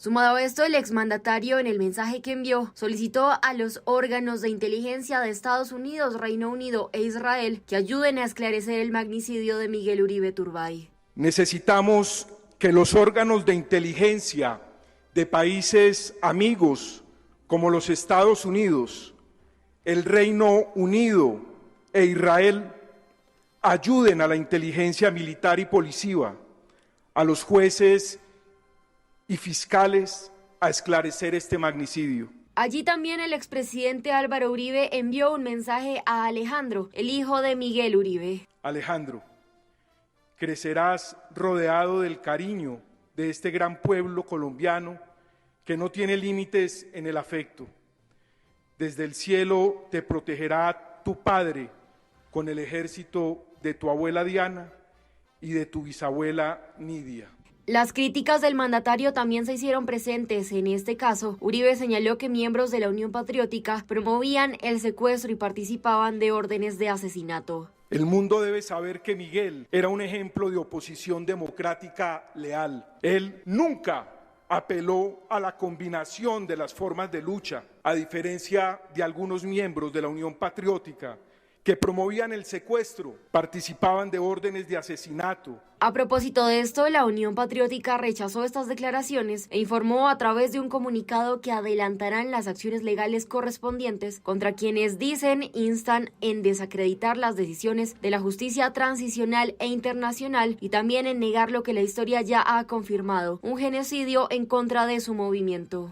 Sumado a esto, el exmandatario en el mensaje que envió solicitó a los órganos de inteligencia de Estados Unidos, Reino Unido e Israel que ayuden a esclarecer el magnicidio de Miguel Uribe Turbay. Necesitamos que los órganos de inteligencia de países amigos como los Estados Unidos, el Reino Unido e Israel ayuden a la inteligencia militar y policía, a los jueces y fiscales a esclarecer este magnicidio. Allí también el expresidente Álvaro Uribe envió un mensaje a Alejandro, el hijo de Miguel Uribe. Alejandro, crecerás rodeado del cariño de este gran pueblo colombiano que no tiene límites en el afecto. Desde el cielo te protegerá tu padre con el ejército de tu abuela Diana y de tu bisabuela Nidia. Las críticas del mandatario también se hicieron presentes. En este caso, Uribe señaló que miembros de la Unión Patriótica promovían el secuestro y participaban de órdenes de asesinato. El mundo debe saber que Miguel era un ejemplo de oposición democrática leal. Él nunca apeló a la combinación de las formas de lucha, a diferencia de algunos miembros de la Unión Patriótica que promovían el secuestro, participaban de órdenes de asesinato. A propósito de esto, la Unión Patriótica rechazó estas declaraciones e informó a través de un comunicado que adelantarán las acciones legales correspondientes contra quienes instan en desacreditar las decisiones de la justicia transicional e internacional y también en negar lo que la historia ya ha confirmado, un genocidio en contra de su movimiento.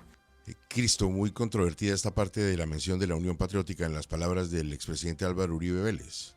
Cristo, muy controvertida esta parte de la mención de la Unión Patriótica en las palabras del expresidente Álvaro Uribe Vélez.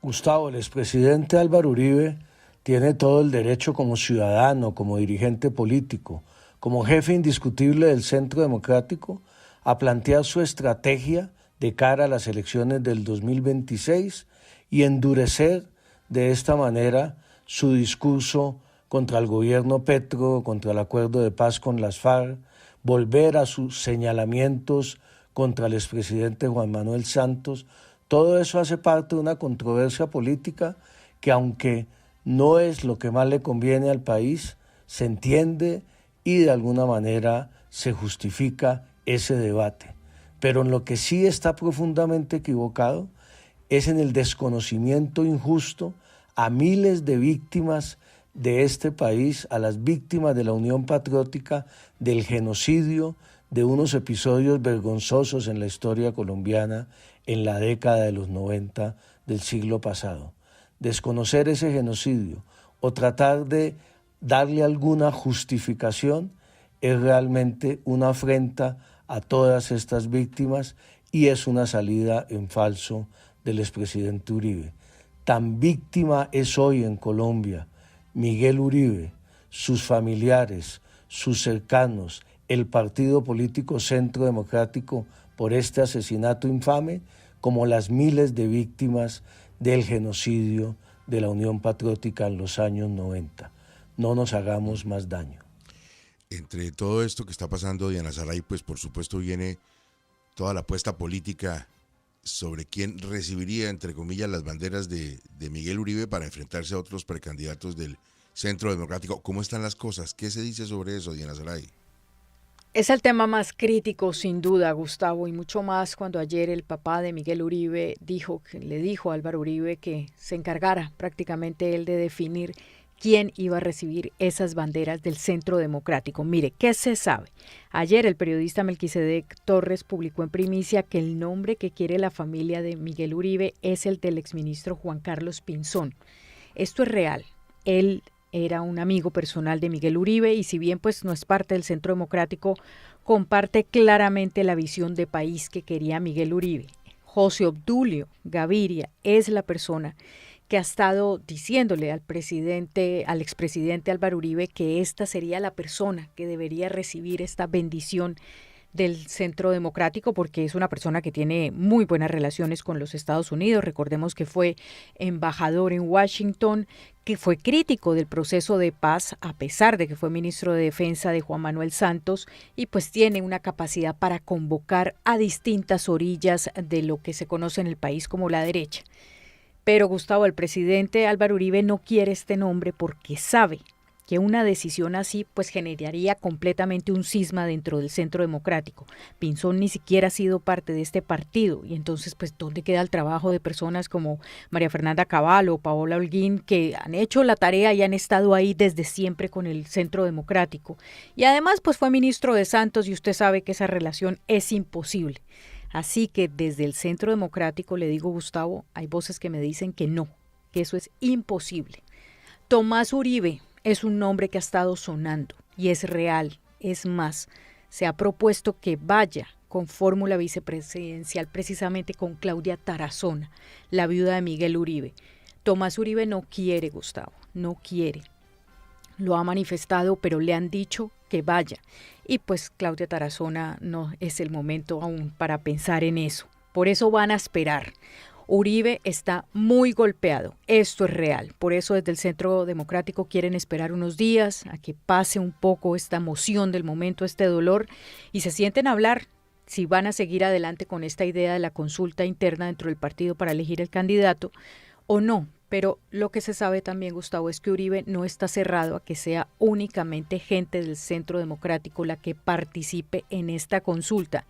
Gustavo, el expresidente Álvaro Uribe tiene todo el derecho como ciudadano, como dirigente político, como jefe indiscutible del Centro Democrático, a plantear su estrategia de cara a las elecciones del 2026 y endurecer de esta manera su discurso contra el gobierno Petro, contra el acuerdo de paz con las FARC, volver a sus señalamientos contra el expresidente Juan Manuel Santos. Todo eso hace parte de una controversia política que, aunque no es lo que más le conviene al país, se entiende y de alguna manera se justifica ese debate. Pero en lo que sí está profundamente equivocado es en el desconocimiento injusto a miles de víctimas de este país, a las víctimas de la Unión Patriótica, del genocidio, de unos episodios vergonzosos en la historia colombiana en la década de los 90 del siglo pasado. Desconocer ese genocidio o tratar de darle alguna justificación es realmente una afrenta a todas estas víctimas y es una salida en falso del expresidente Uribe. Tan víctima es hoy en Colombia Miguel Uribe, sus familiares, sus cercanos, el partido político Centro Democrático por este asesinato infame, como las miles de víctimas del genocidio de la Unión Patriótica en los años 90. No nos hagamos más daño. Entre todo esto que está pasando, Diana Saray, pues por supuesto viene toda la apuesta política sobre quién recibiría, entre comillas, las banderas de Miguel Uribe para enfrentarse a otros precandidatos del Centro Democrático. ¿Cómo están las cosas? ¿Qué se dice sobre eso, Diana Saray? Es el tema más crítico, sin duda, Gustavo, y mucho más cuando ayer el papá de Miguel Uribe le dijo a Álvaro Uribe que se encargara prácticamente él de definir quién iba a recibir esas banderas del Centro Democrático. Mire, ¿qué se sabe? Ayer el periodista Melquisedec Torres publicó en primicia que el nombre que quiere la familia de Miguel Uribe es el del exministro Juan Carlos Pinzón. Esto es real. Él era un amigo personal de Miguel Uribe y si bien pues no es parte del Centro Democrático, comparte claramente la visión de país que quería Miguel Uribe. José Obdulio Gaviria es la persona que ha estado diciéndole al expresidente Álvaro Uribe que esta sería la persona que debería recibir esta bendición del Centro Democrático, porque es una persona que tiene muy buenas relaciones con los Estados Unidos. Recordemos que fue embajador en Washington, que fue crítico del proceso de paz, a pesar de que fue ministro de Defensa de Juan Manuel Santos, y pues tiene una capacidad para convocar a distintas orillas de lo que se conoce en el país como la derecha. Pero Gustavo, el presidente Álvaro Uribe no quiere este nombre porque sabe que una decisión así pues generaría completamente un cisma dentro del Centro Democrático. Pinzón ni siquiera ha sido parte de este partido y entonces pues ¿dónde queda el trabajo de personas como María Fernanda Cabal o Paola Holguín, que han hecho la tarea y han estado ahí desde siempre con el Centro Democrático? Y además pues fue ministro de Santos y usted sabe que esa relación es imposible. Así que desde el Centro Democrático le digo, Gustavo, hay voces que me dicen que no, que eso es imposible. Tomás Uribe es un nombre que ha estado sonando y es real. Es más, se ha propuesto que vaya con fórmula vicepresidencial precisamente con Claudia Tarazona, la viuda de Miguel Uribe. Tomás Uribe no quiere, Gustavo, no quiere. Lo ha manifestado, pero le han dicho que vaya. Y pues Claudia Tarazona no es el momento aún para pensar en eso. Por eso van a esperar. Uribe está muy golpeado, esto es real, por eso desde el Centro Democrático quieren esperar unos días a que pase un poco esta emoción del momento, este dolor, y se sienten a hablar si van a seguir adelante con esta idea de la consulta interna dentro del partido para elegir el candidato o no. Pero lo que se sabe también, Gustavo, es que Uribe no está cerrado a que sea únicamente gente del Centro Democrático la que participe en esta consulta.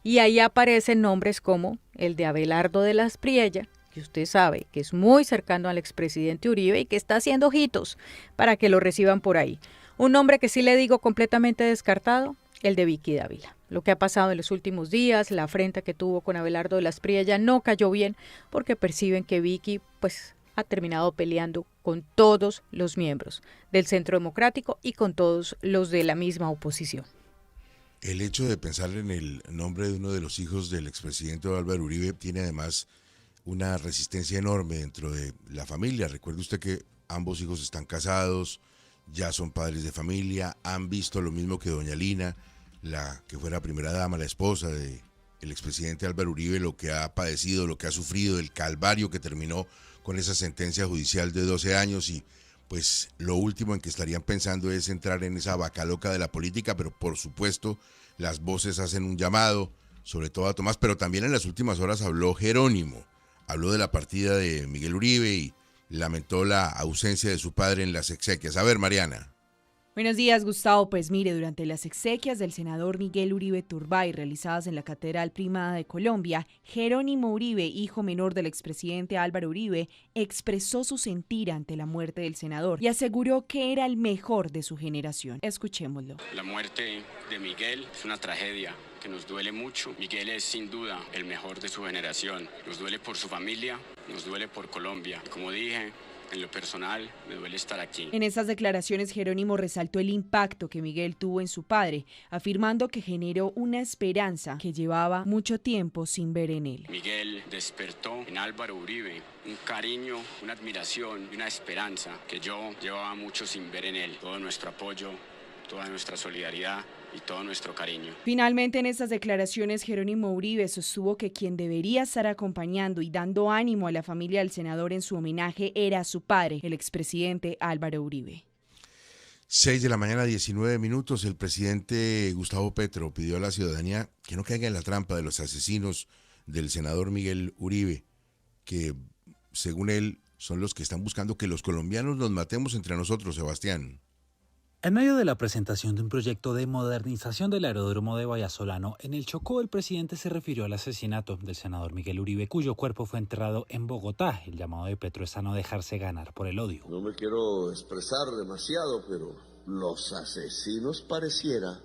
Y ahí aparecen nombres como el de Abelardo de las Priella, que usted sabe que es muy cercano al expresidente Uribe y que está haciendo ojitos para que lo reciban por ahí. Un nombre que sí le digo completamente descartado, el de Vicky Dávila. Lo que ha pasado en los últimos días, la afrenta que tuvo con Abelardo de las Priella no cayó bien porque perciben que Vicky pues ha terminado peleando con todos los miembros del Centro Democrático y con todos los de la misma oposición. El hecho de pensar en el nombre de uno de los hijos del expresidente Álvaro Uribe tiene además una resistencia enorme dentro de la familia. Recuerde usted que ambos hijos están casados, ya son padres de familia, han visto lo mismo que doña Lina, la que fue la primera dama, la esposa del expresidente Álvaro Uribe, lo que ha padecido, lo que ha sufrido, el calvario que terminó con esa sentencia judicial de 12 años y pues lo último en que estarían pensando es entrar en esa vaca loca de la política, pero por supuesto las voces hacen un llamado, sobre todo a Tomás, pero también en las últimas horas habló Jerónimo, habló de la partida de Miguel Uribe y lamentó la ausencia de su padre en las exequias. A ver, Mariana. Buenos días, Gustavo. Pues mire, durante las exequias del senador Miguel Uribe Turbay realizadas en la Catedral Primada de Colombia, Jerónimo Uribe, hijo menor del expresidente Álvaro Uribe, expresó su sentir ante la muerte del senador y aseguró que era el mejor de su generación. Escuchémoslo. La muerte de Miguel es una tragedia que nos duele mucho. Miguel es sin duda el mejor de su generación. Nos duele por su familia, nos duele por Colombia. Como dije, en lo personal, me duele estar aquí. En estas declaraciones, Jerónimo resaltó el impacto que Miguel tuvo en su padre, afirmando que generó una esperanza que llevaba mucho tiempo sin ver en él. Miguel despertó en Álvaro Uribe un cariño, una admiración y una esperanza que yo llevaba mucho sin ver en él. Todo nuestro apoyo, toda nuestra solidaridad y todo nuestro cariño. Finalmente, en estas declaraciones, Jerónimo Uribe sostuvo que quien debería estar acompañando y dando ánimo a la familia del senador en su homenaje era su padre, el expresidente Álvaro Uribe. 6:19 a.m. El presidente Gustavo Petro pidió a la ciudadanía que no caiga en la trampa de los asesinos del senador Miguel Uribe, que según él son los que están buscando que los colombianos nos matemos entre nosotros, Sebastián. En medio de la presentación de un proyecto de modernización del aeródromo de Vallasolano, en el Chocó, el presidente se refirió al asesinato del senador Miguel Uribe, cuyo cuerpo fue enterrado en Bogotá. El llamado de Petro es a no dejarse ganar por el odio. No me quiero expresar demasiado, pero los asesinos pareciera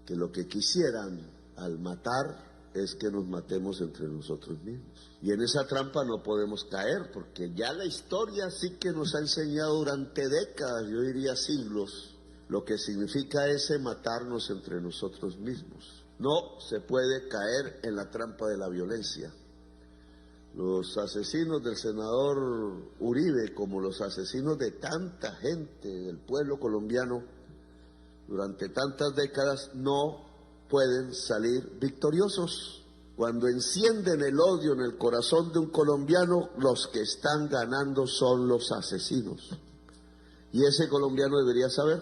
que lo que quisieran al matar es que nos matemos entre nosotros mismos. Y en esa trampa no podemos caer, porque ya la historia sí que nos ha enseñado durante décadas, yo diría siglos, lo que significa ese matarnos entre nosotros mismos. No se puede caer en la trampa de la violencia. Los asesinos del senador Uribe, como los asesinos de tanta gente del pueblo colombiano, durante tantas décadas no pueden salir victoriosos. Cuando encienden el odio en el corazón de un colombiano, los que están ganando son los asesinos. Y ese colombiano debería saber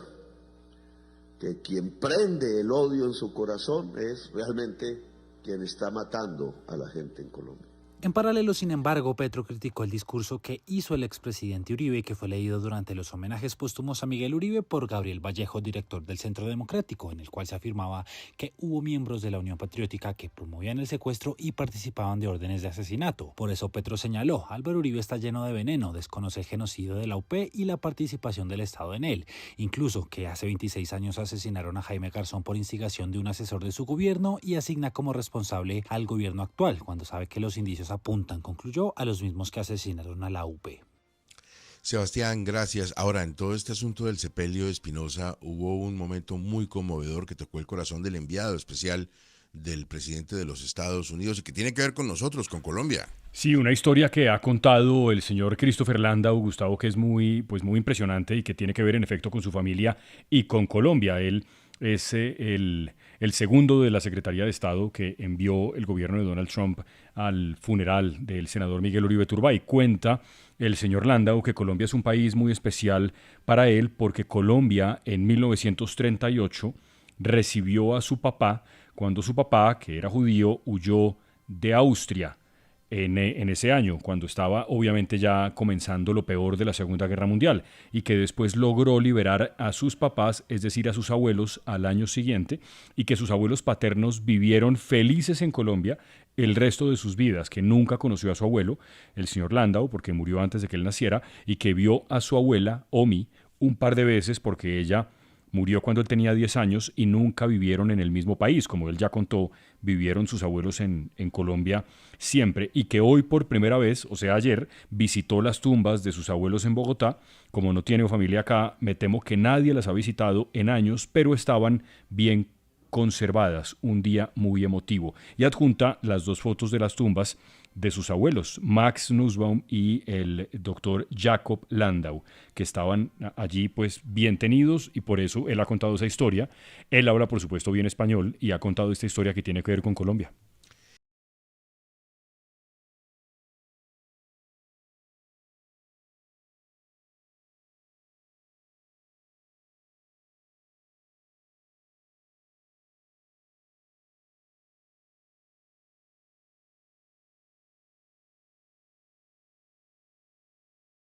que quien prende el odio en su corazón es realmente quien está matando a la gente en Colombia. En paralelo, sin embargo, Petro criticó el discurso que hizo el expresidente Uribe y que fue leído durante los homenajes póstumos a Miguel Uribe por Gabriel Vallejo, director del Centro Democrático, en el cual se afirmaba que hubo miembros de la Unión Patriótica que promovían el secuestro y participaban de órdenes de asesinato. Por eso Petro señaló: Álvaro Uribe está lleno de veneno, desconoce el genocidio de la UP y la participación del Estado en él, incluso que hace 26 años asesinaron a Jaime Garzón por instigación de un asesor de su gobierno y asigna como responsable al gobierno actual, cuando sabe que los indicios apuntan, concluyó, a los mismos que asesinaron a la UP. Sebastián, gracias. Ahora, en todo este asunto del sepelio de Espinosa, hubo un momento muy conmovedor que tocó el corazón del enviado especial del presidente de los Estados Unidos y que tiene que ver con nosotros, con Colombia. Sí, una historia que ha contado el señor Christopher Landau, Gustavo, que es muy impresionante y que tiene que ver en efecto con su familia y con Colombia. Él es el segundo de la Secretaría de Estado que envió el gobierno de Donald Trump al funeral del senador Miguel Uribe Turbay. Cuenta el señor Landau que Colombia es un país muy especial para él porque Colombia en 1938 recibió a su papá cuando su papá, que era judío, huyó de Austria en ese año, cuando estaba obviamente ya comenzando lo peor de la Segunda Guerra Mundial, y que después logró liberar a sus papás, es decir, a sus abuelos, al año siguiente, y que sus abuelos paternos vivieron felices en Colombia el resto de sus vidas, que nunca conoció a su abuelo, el señor Landau, porque murió antes de que él naciera, y que vio a su abuela, Omi, un par de veces porque ella murió cuando él tenía 10 años y nunca vivieron en el mismo país. Como él ya contó, vivieron sus abuelos en Colombia siempre, y que hoy por primera vez, o sea ayer, visitó las tumbas de sus abuelos en Bogotá. Como no tiene familia acá, me temo que nadie las ha visitado en años, pero estaban bien conservadas, un día muy emotivo. Y adjunta las dos fotos de las tumbas de sus abuelos, Max Nussbaum y el doctor Jacob Landau, que estaban allí pues bien tenidos, y por eso él ha contado esa historia. Él habla por supuesto bien español y ha contado esta historia que tiene que ver con Colombia.